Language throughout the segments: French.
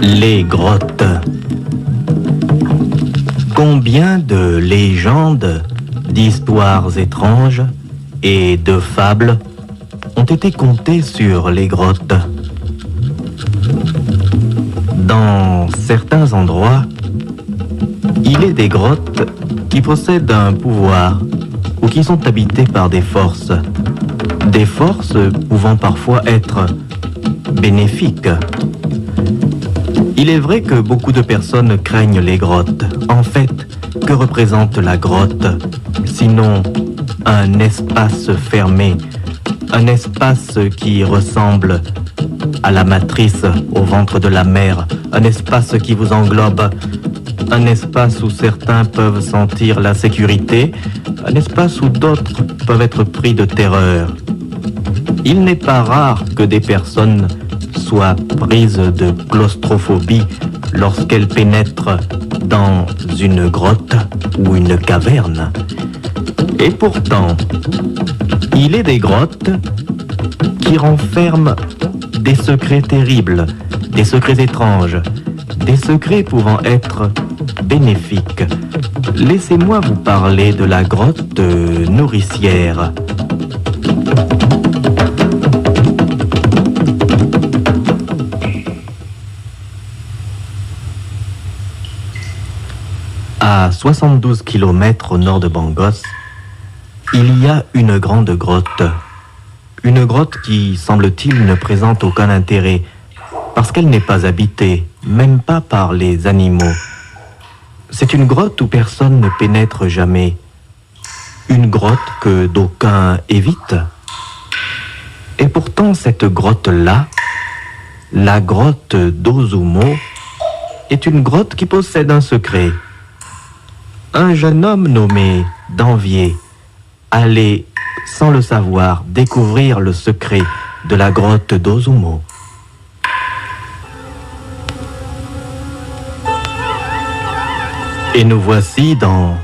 Les grottes. Combien de légendes, d'histoires étranges et de fables ont été contées sur les grottes. Dans certains endroits, il est des grottes qui possèdent un pouvoir ou qui sont habitées par des forces pouvant parfois être bénéfiques. Il est vrai que beaucoup de personnes craignent les grottes. En fait, que représente la grotte, sinon un espace fermé, un espace qui ressemble à la matrice au ventre de la mer, un espace qui vous englobe, un espace où certains peuvent sentir la sécurité, un espace où d'autres peuvent être pris de terreur. Il n'est pas rare que des personnes soient prises de claustrophobie lorsqu'elles pénètrent dans une grotte ou une caverne. Et pourtant, il est des grottes qui renferment des secrets terribles, des secrets étranges, des secrets pouvant être bénéfiques. Laissez-moi vous parler de la grotte nourricière. À 72 km au nord de Bangos, il y a une grande grotte. Une grotte qui, semble-t-il, ne présente aucun intérêt, parce qu'elle n'est pas habitée, même pas par les animaux. C'est une grotte où personne ne pénètre jamais. Une grotte que d'aucuns évitent. Et pourtant, cette grotte-là, la grotte d'Ozumo, est une grotte qui possède un secret. Un jeune homme nommé Danvier allait, sans le savoir, découvrir le secret de la grotte d'Ozumo. Et nous voici dans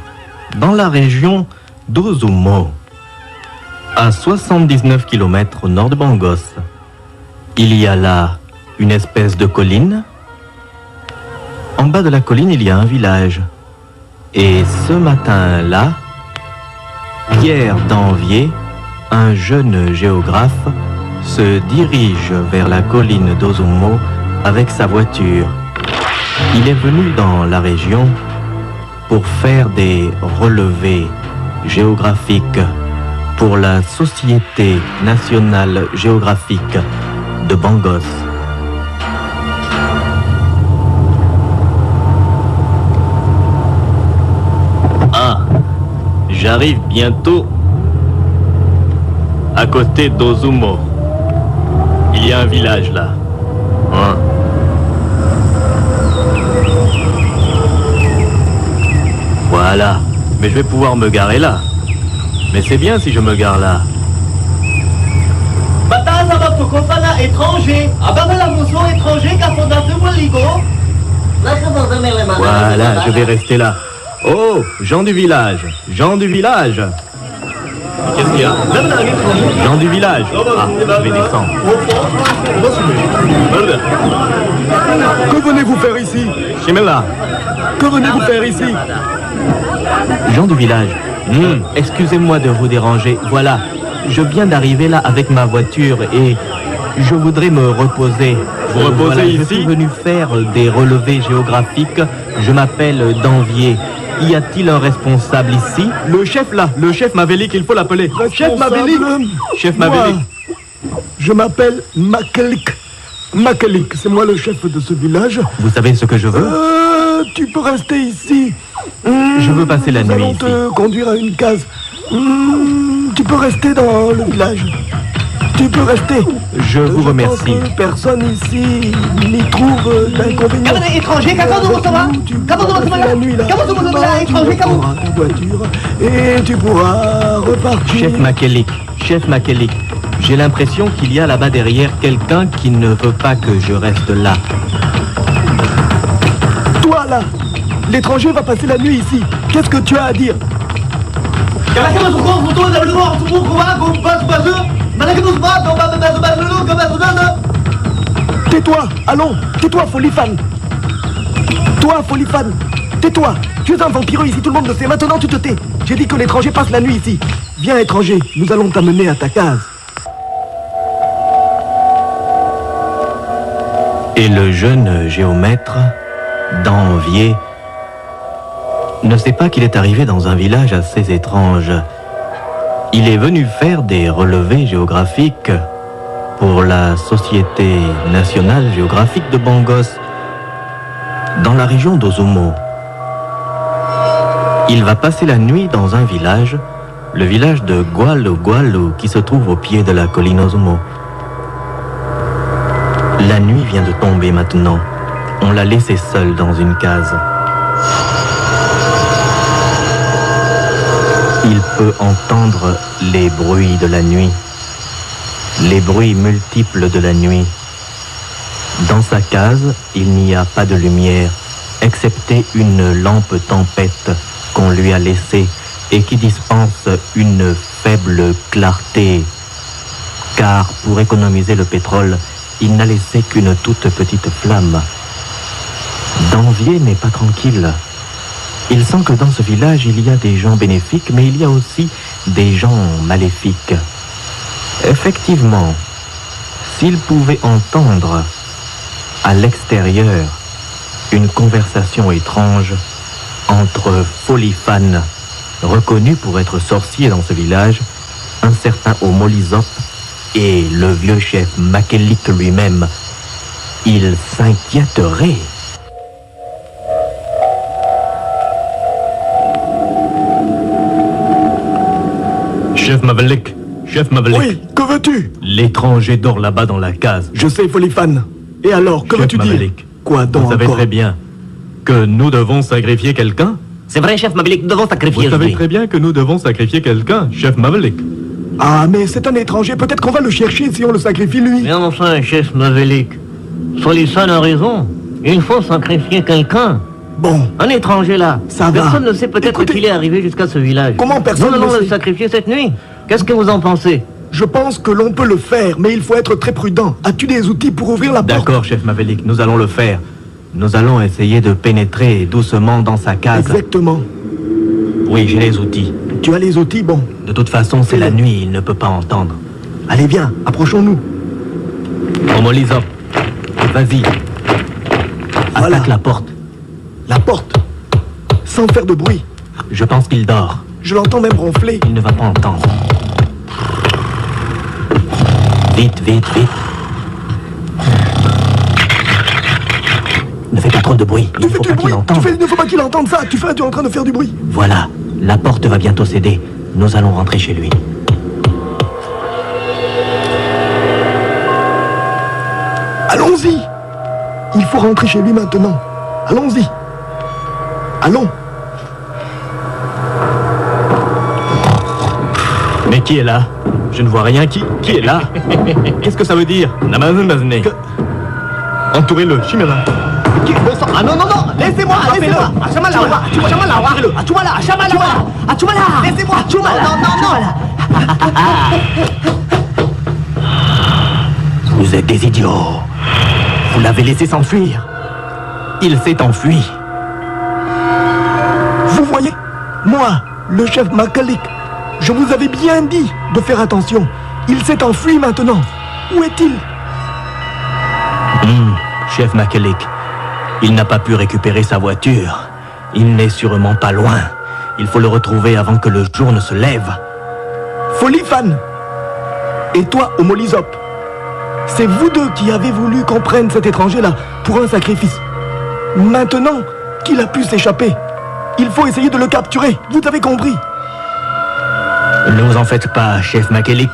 la région d'Ozumo, à 79 km au nord de Bangos. Il y a là une espèce de colline. En bas de la colline, il y a un village. Et ce matin-là, Pierre Danvier, un jeune géographe, se dirige vers la colline d'Ozumo avec sa voiture. Il est venu dans la région pour faire des relevés géographiques pour la Société nationale géographique de Bangos. J'arrive bientôt à côté d'Ozumo. Il y a un village là. Hein? Voilà. Mais je vais pouvoir me garer là. Mais c'est bien si je me gare là. Voilà, je vais rester là. Oh, gens du village, gens du village. Qu'est-ce qu'il y a? Gens du village. Ah, je vais descendre. Que venez-vous faire ici? Chimela. Que venez-vous faire ici? Gens du village. Excusez-moi de vous déranger. Voilà, je viens d'arriver là avec ma voiture et je voudrais me reposer. Vous reposez ici? Je suis venu faire des relevés géographiques. Je m'appelle Danvier. Y a-t-il un responsable ici? Le chef là, le chef Mavelik, il faut l'appeler. Chef Mavelik. Chef Mavelik. Je m'appelle Makelik. Makelik, c'est moi le chef de ce village. Vous savez ce que je veux? Tu peux rester ici. Je veux passer la nuit ici. Nous allons te conduire à une case. Tu peux rester dans le village. Tu peux rester. Je vous remercie. Personne ici n'y trouve d'inconvénient. Étranger, la nuit là. Tu prendras ta voiture et tu pourras repartir. Chef Makelik, j'ai l'impression qu'il y a là-bas derrière quelqu'un qui ne veut pas que je reste là. Toi là, l'étranger va passer la nuit ici. Qu'est-ce que tu as à dire? Tais-toi, allons, tais-toi, folie fan. Toi, Folifan, tais-toi. Tu es un vampireux ici, tout le monde le sait. Maintenant, tu te tais. J'ai dit que l'étranger passe la nuit ici. Viens, étranger, nous allons t'amener à ta case. Et le jeune géomètre, d'Envier, ne sait pas qu'il est arrivé dans un village assez étrange. Il est venu faire des relevés géographiques pour la Société nationale géographique de Bangos, dans la région d'Ozumo. Il va passer la nuit dans un village, le village de Gualu, qui se trouve au pied de la colline Ozumo. La nuit vient de tomber maintenant. On l'a laissé seul dans une case. Il peut entendre les bruits de la nuit, les bruits multiples de la nuit. Dans sa case, il n'y a pas de lumière, excepté une lampe tempête qu'on lui a laissée et qui dispense une faible clarté. Car pour économiser le pétrole, il n'a laissé qu'une toute petite flamme. D'Envier n'est pas tranquille. Il sent que dans ce village, il y a des gens bénéfiques, mais il y a aussi des gens maléfiques. Effectivement, s'il pouvait entendre à l'extérieur une conversation étrange entre Folifan, reconnu pour être sorcier dans ce village, un certain Omolizop et le vieux chef Makelik lui-même, il s'inquiéterait. Chef Mavelik, Oui, que veux-tu? L'étranger dort là-bas dans la case. Je sais, Folifan. Et alors, que veux-tu dire? Quoi donc? Vous savez encore très bien que nous devons sacrifier quelqu'un. C'est vrai, chef Mavelik, nous devons sacrifier Vous savez aujourd'hui. très bien que nous devons sacrifier quelqu'un, chef Mavelik. Ah, mais c'est un étranger. Peut-être qu'on va le chercher si on le sacrifie, lui. Mais enfin, chef Mavelik, Folifan a raison. Il faut sacrifier quelqu'un. Bon, Un étranger là. Ça va. Personne ne sait peut-être Écoutez, qu'il est arrivé jusqu'à ce village. comment personne Nous ne allons le le sait? sacrifier cette nuit. Qu'est-ce que vous en pensez? je pense que l'on peut le faire, mais il faut être très prudent. As-tu des outils pour ouvrir la porte? D'accord, chef Mavelik, nous allons le faire. Nous allons essayer de pénétrer doucement dans sa case. Exactement. Oui, j'ai les outils. Tu as les outils, bon. De toute façon, c'est la nuit, il ne peut pas entendre. Allez, viens, approchons-nous. Omolizop, vas-y. Voilà. Attaque la porte. La porte. Sans faire de bruit. Je pense qu'il dort. Je l'entends même ronfler. Il ne va pas entendre. Vite, vite, vite. Ne fais pas trop de bruit. Il Tu ne fais faut du pas bruit. qu'il entende. Il ne faut pas qu'il entende ça. Tu es en train de faire du bruit. Voilà, la porte va bientôt céder. Nous allons rentrer chez lui. Allons-y. Il faut rentrer chez lui maintenant. Allons-y. Allons. Mais qui est là? Je ne vois rien. Qui est là? Qu'est-ce que ça veut dire? Namazunazne. Entourez-le, Chimera. Ah non, non, non, laissez-moi, laissez-moi. Achumala, Achumala, Achumala, laissez-moi, Achumala. Non, non, non. Vous êtes des idiots. Vous l'avez laissé s'enfuir. Il s'est enfui. Vous voyez, moi, le chef Makalik, je vous avais bien dit de faire attention. Il s'est enfui maintenant. Où est-il? Chef Makelik, il n'a pas pu récupérer sa voiture. Il n'est sûrement pas loin. Il faut le retrouver avant que le jour ne se lève. Folifan. Et toi, Omolizop. C'est vous deux qui avez voulu qu'on prenne cet étranger-là pour un sacrifice. Maintenant qu'il a pu s'échapper, il faut essayer de le capturer. Vous avez compris? Ne vous en faites pas, chef Makelik.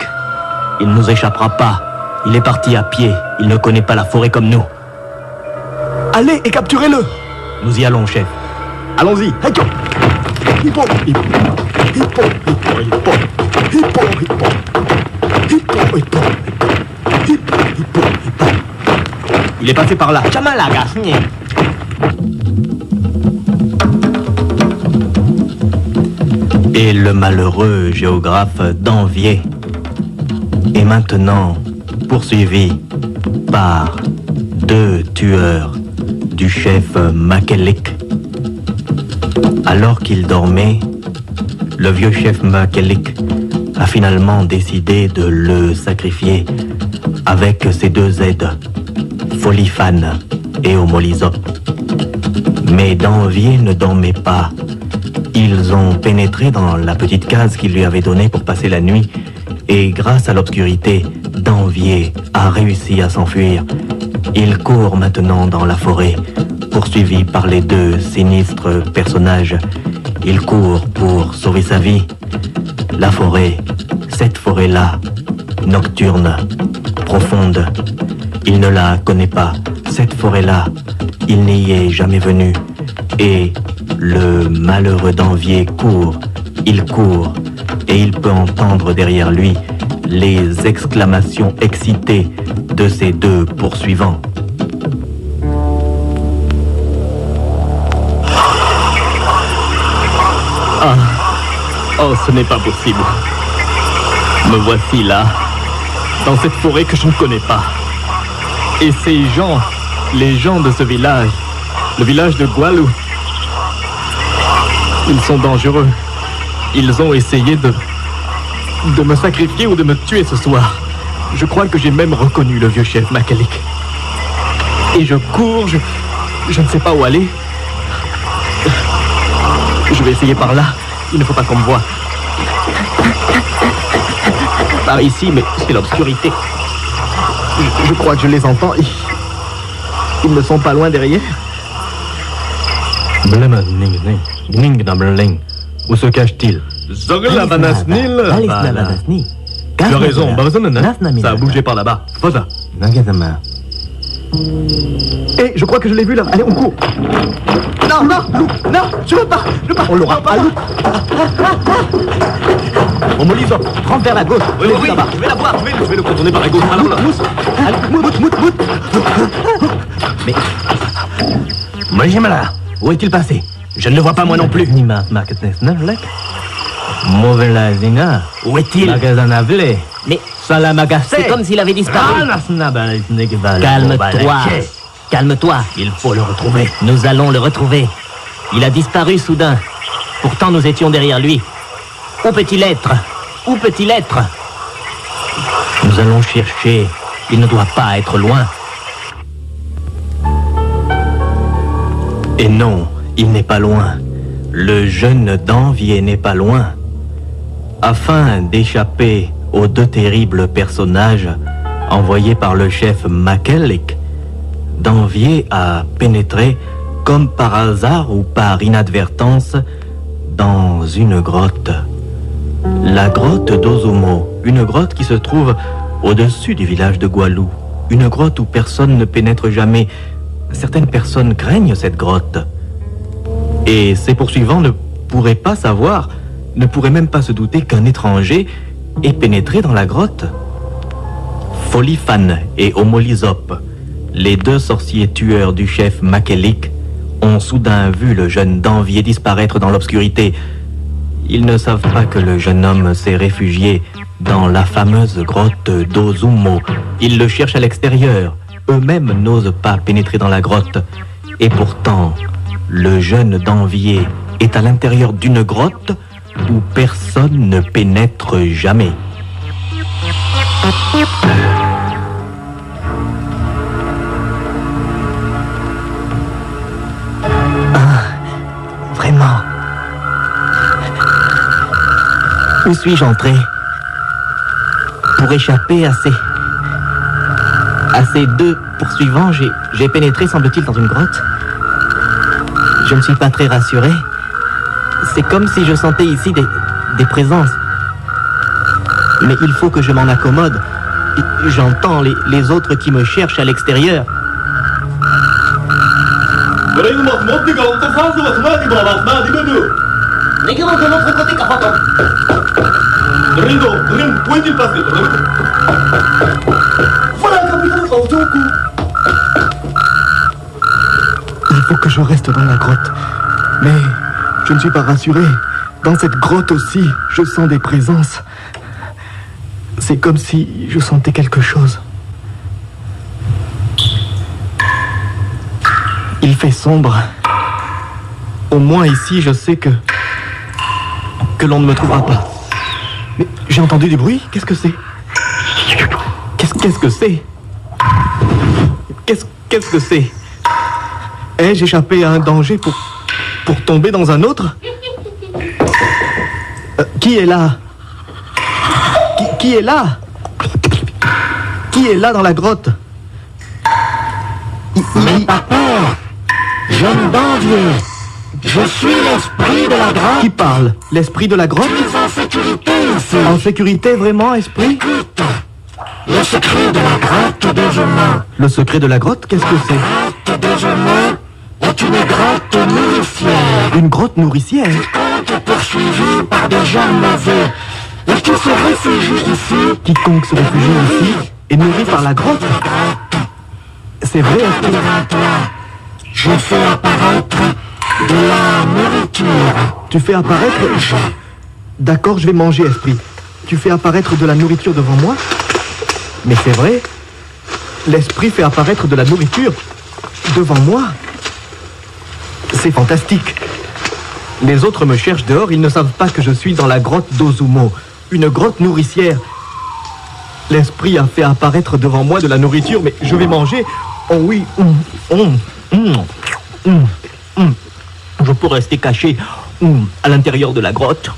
Il ne nous échappera pas. Il est parti à pied. Il ne connaît pas la forêt comme nous. Allez et capturez-le. Nous y allons, chef. Allons-y. Hippo, hippo, hippo, hippo, hippo, hippo, hippo, hippo, hippo, hippo. Il est passé par là. Chamalaga, Et le malheureux géographe d'Envier est maintenant poursuivi par deux tueurs du chef Makelek. Alors qu'il dormait, le vieux chef Makelek a finalement décidé de le sacrifier avec ses deux aides, Folifan et Omolizop. Mais Danvier ne dormait pas. Ils ont pénétré dans la petite case qu'il lui avait donnée pour passer la nuit et grâce à l'obscurité, Danvier a réussi à s'enfuir. Il court maintenant dans la forêt, poursuivi par les deux sinistres personnages. Il court pour sauver sa vie. La forêt, cette forêt-là, nocturne, profonde, il ne la connaît pas. Cette forêt-là, il n'y est jamais venu. Et le malheureux Danvier court, il court, et il peut entendre derrière lui les exclamations excitées de ses deux poursuivants. Ah, oh, ce n'est pas possible. Me voici là, dans cette forêt que je ne connais pas. Et ces gens, les gens de ce village, le village de Gualou, ils sont dangereux. Ils ont essayé de me sacrifier ou de me tuer ce soir. Je crois que j'ai même reconnu le vieux chef Makelek. Et je cours, je ne sais pas où aller. Je vais essayer par là. Il ne faut pas qu'on me voie. Par ici, mais c'est l'obscurité. Je crois que je les entends. Ils ne sont pas loin derrière. Où se cache-t-il? Tu as raison, ça a bougé par là-bas. Et je crois que je l'ai vu là. Allez, on court. Non, non, Lou, non, je veux pas. On l'aura pas, Lou. Omolizop, rentre vers la gauche. Oui, je vais la voir, je vais le contourner par la gauche. Alors là. Mout. Mais... Majimala, où est-il passé? Je ne le vois pas moi non plus. Où est-il? Mais c'est comme s'il avait disparu. Calme-toi. Calme-toi. Il faut le retrouver. Nous allons le retrouver. Il a disparu soudain. Pourtant, nous étions derrière lui. Où peut-il être? Où peut-il être? Nous allons chercher. Il ne doit pas être loin. Et non, il n'est pas loin. Le jeune Danvier n'est pas loin. Afin d'échapper aux deux terribles personnages envoyés par le chef Makelek, Danvier a pénétré, comme par hasard ou par inadvertance, dans une grotte. La grotte d'Ozumo, une grotte qui se trouve au-dessus du village de Gualou. Une grotte où personne ne pénètre jamais. Certaines personnes craignent cette grotte. Et ses poursuivants ne pourraient pas savoir, ne pourraient même pas se douter qu'un étranger ait pénétré dans la grotte. Folifan et Omolizop, les deux sorciers tueurs du chef Makelek, ont soudain vu le jeune Danvier disparaître dans l'obscurité. Ils ne savent pas que le jeune homme s'est réfugié dans la fameuse grotte d'Ozumo. Ils le cherchent à l'extérieur. Eux-mêmes n'osent pas pénétrer dans la grotte. Et pourtant, le jeune Danvier est à l'intérieur d'une grotte où personne ne pénètre jamais. Vraiment? Où suis-je entré? Pour échapper à ces deux poursuivants, j'ai pénétré, semble-t-il, dans une grotte. Je ne suis pas très rassuré. C'est comme si je sentais ici des présences. Mais il faut que je m'en accommode. J'entends les autres qui me cherchent à l'extérieur. Il faut que je reste dans la grotte. Mais je ne suis pas rassuré. Dans cette grotte aussi, je sens des présences. C'est comme si je sentais quelque chose. Il fait sombre. Au moins ici, je sais que l'on ne me trouvera pas. Mais j'ai entendu du bruit. Qu'est-ce que c'est? Qu'est-ce que c'est? Qu'est-ce que c'est? Ai-je échappé à un danger pour tomber dans un autre? Qui est là? Qui est là? Qui est là dans la grotte? N'aie pas peur, jeune d'Envier. Je suis l'esprit de la grotte. Qui parle? L'esprit de la grotte? Tu es en sécurité ici. En sécurité, vraiment, esprit? Écoute, le secret de la grotte des Gemins. Le secret de la grotte, qu'est-ce que c'est? La grotte des Gemins est une grotte nourricière. Une grotte nourricière? Quiconque est poursuivi par des gens mauvais et qui se réfugie ici. Quiconque se réfugie ici est nourri par la grotte? C'est vrai, esprit? Je fais apparaître de la nourriture. Tu fais apparaître... D'accord, je vais manger, esprit. Tu fais apparaître de la nourriture devant moi? Mais c'est vrai, l'esprit fait apparaître de la nourriture devant moi. C'est fantastique. Les autres me cherchent dehors, ils ne savent pas que je suis dans la grotte d'Ozumo, une grotte nourricière. L'esprit a fait apparaître devant moi de la nourriture, mais je vais manger. Oh oui. Je peux rester caché à l'intérieur de la grotte.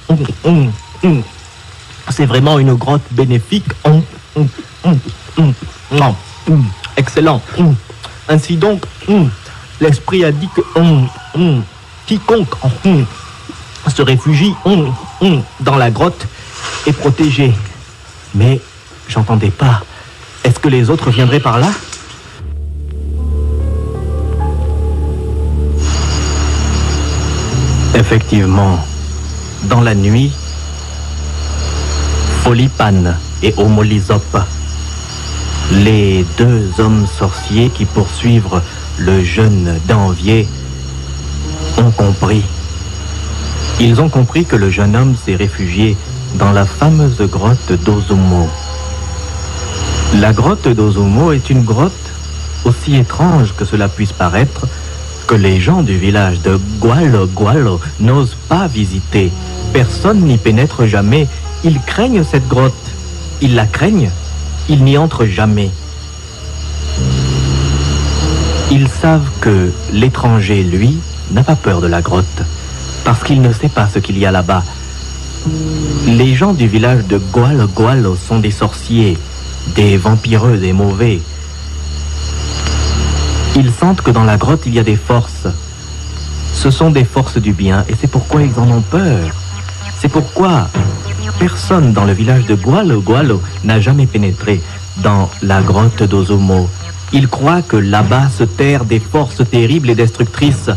C'est vraiment une grotte bénéfique. Excellent. Ainsi donc, l'esprit a dit que quiconque se réfugie dans la grotte est protégé. Mais j'entendais pas. Est-ce que les autres viendraient par là? Effectivement, dans la nuit, Folipan et Omolizop, les deux hommes sorciers qui poursuivent le jeune d'Envier, ont compris. Ils ont compris que le jeune homme s'est réfugié dans la fameuse grotte d'Ozumo. La grotte d'Ozumo est une grotte aussi étrange que cela puisse paraître, que les gens du village de Gualo n'osent pas visiter. Personne n'y pénètre jamais. Ils craignent cette grotte. Ils la craignent. Ils n'y entrent jamais. Ils savent que l'étranger, lui, n'a pas peur de la grotte, parce qu'il ne sait pas ce qu'il y a là-bas. Les gens du village de Gualo sont des sorciers, des vampireux, des mauvais. Ils sentent que dans la grotte, il y a des forces. Ce sont des forces du bien, et c'est pourquoi ils en ont peur. C'est pourquoi personne dans le village de Gualo n'a jamais pénétré dans la grotte d'Ozumo. Ils croient que là-bas se terrent des forces terribles et destructrices,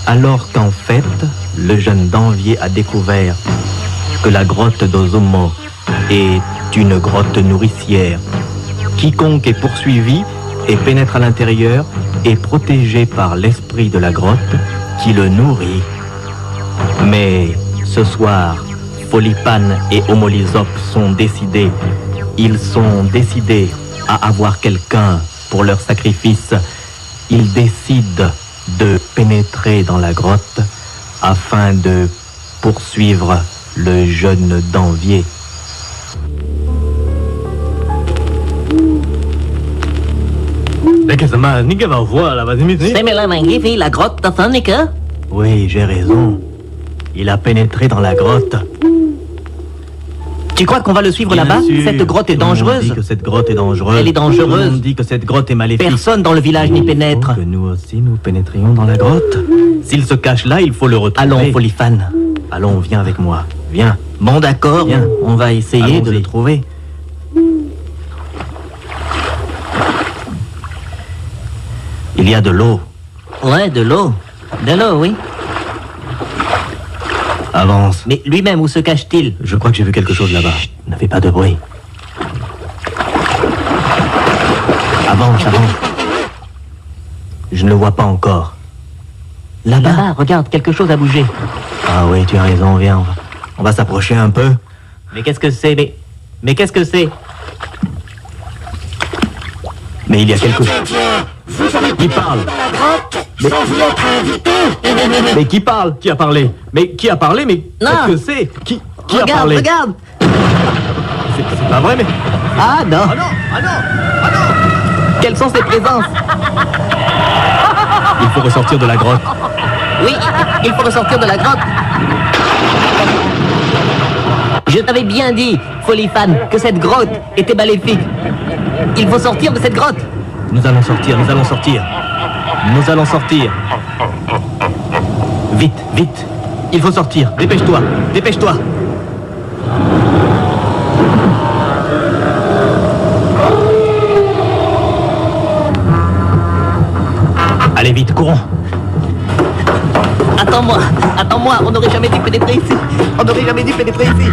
alors qu'en fait, le jeune d'Envier a découvert que la grotte d'Ozumo est une grotte nourricière. Quiconque est poursuivi et pénètre à l'intérieur est protégé par l'esprit de la grotte qui le nourrit. Mais ce soir, Folipan et Omolizop sont décidés. Ils sont décidés à avoir quelqu'un pour leur sacrifice. Ils décident de pénétrer dans la grotte afin de poursuivre le jeune d'Envier. La grotte d'Athanica? Oui, j'ai raison. Il a pénétré dans la grotte. Tu crois qu'on va le suivre Bien là-bas? sûr. Cette grotte est Tout le monde dangereuse. dit que cette grotte est dangereuse. Elle est dangereuse. Tout le monde dit que cette grotte est maléfique. Personne dans le village n'y pénètre. Il faut que nous aussi nous pénétrions dans la grotte. S'il se cache là, il faut le retrouver. Allons, Folifan. Allons, viens avec moi. Viens. Bon, d'accord, Viens. on va essayer de Allons-y. le trouver. Il y a de l'eau. Ouais, de l'eau. De l'eau, oui. Avance. Mais lui-même, où se cache-t-il? Je crois que j'ai vu quelque chose là-bas. Ne fais pas de bruit. Avance, avance. Je ne le vois pas encore. Là-bas, regarde, quelque chose a bougé. Ah oui, tu as raison, viens. On va s'approcher un peu. Mais qu'est-ce que c'est? Mais qu'est-ce que c'est? Mais il y a quelque chose. Vous Qui parle? La grotte, sans y être invité. Mais qui parle? Qui a parlé? Mais qui a parlé? Mais Non. qu'est-ce que c'est? Qui a Regarde, parlé? regarde. C'est pas vrai, mais... Ah non. Ah non! Ah non! Ah non! Quelles sont ces présences? Il faut ressortir de la grotte. Oui, il faut ressortir de la grotte. Je t'avais bien dit, Folifan, que cette grotte était maléfique. Il faut sortir de cette grotte. Nous allons sortir, nous allons sortir. Nous allons sortir. Vite, vite. Il faut sortir. Dépêche-toi, dépêche-toi. Allez vite, courons. Attends-moi, attends-moi, on n'aurait jamais dû pénétrer ici. On n'aurait jamais dû pénétrer ici.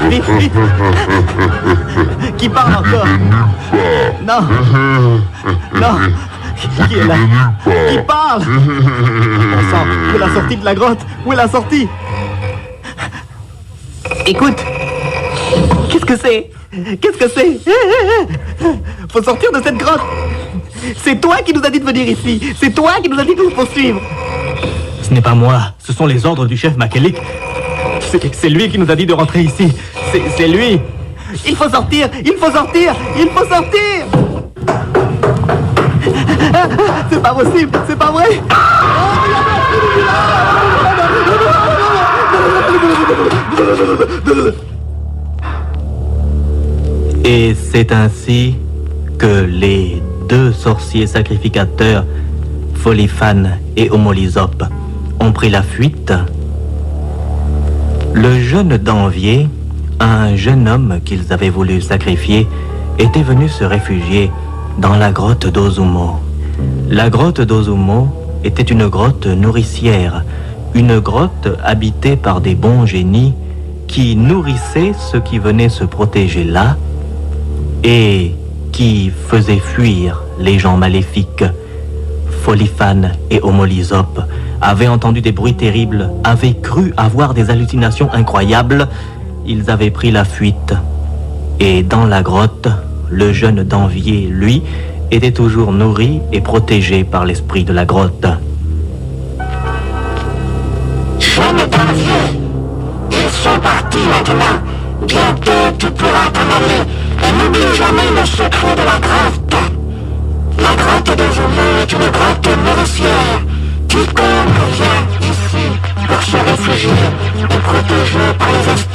Vite, vite. Qui parle encore? Non. Non. Qui est là? Qui parle? Bon sang, où est la sortie de la grotte? Où est la sortie? Écoute, qu'est-ce que c'est? Qu'est-ce que c'est? Faut sortir de cette grotte. C'est toi qui nous as dit de venir ici. C'est toi qui nous as dit de nous poursuivre. Ce n'est pas moi, ce sont les ordres du chef Makelik. C'est lui qui nous a dit de rentrer ici. C'est lui. Il faut sortir, il faut sortir, il faut sortir. C'est pas possible, c'est pas vrai. Et c'est ainsi que les deux sorciers sacrificateurs, Folifan et Omolizop, ont pris la fuite. Le jeune Danvier, un jeune homme qu'ils avaient voulu sacrifier, était venu se réfugier dans la grotte d'Ozumo. La grotte d'Ozumo était une grotte nourricière, une grotte habitée par des bons génies qui nourrissaient ceux qui venaient se protéger là et qui faisaient fuir les gens maléfiques. Folifan et Omolizop avaient entendu des bruits terribles, avaient cru avoir des hallucinations incroyables. Ils avaient pris la fuite. Et dans la grotte, le jeune Danvier, lui, était toujours nourri et protégé par l'esprit de la grotte. Jeune Danvier, ils sont partis maintenant. Bientôt tu pourras t'en aller. Et n'oublie jamais le secret de la grotte. La grotte de Zomo est une grotte nourricière. Quiconque vient ici pour se réfugier est protégé par les esprits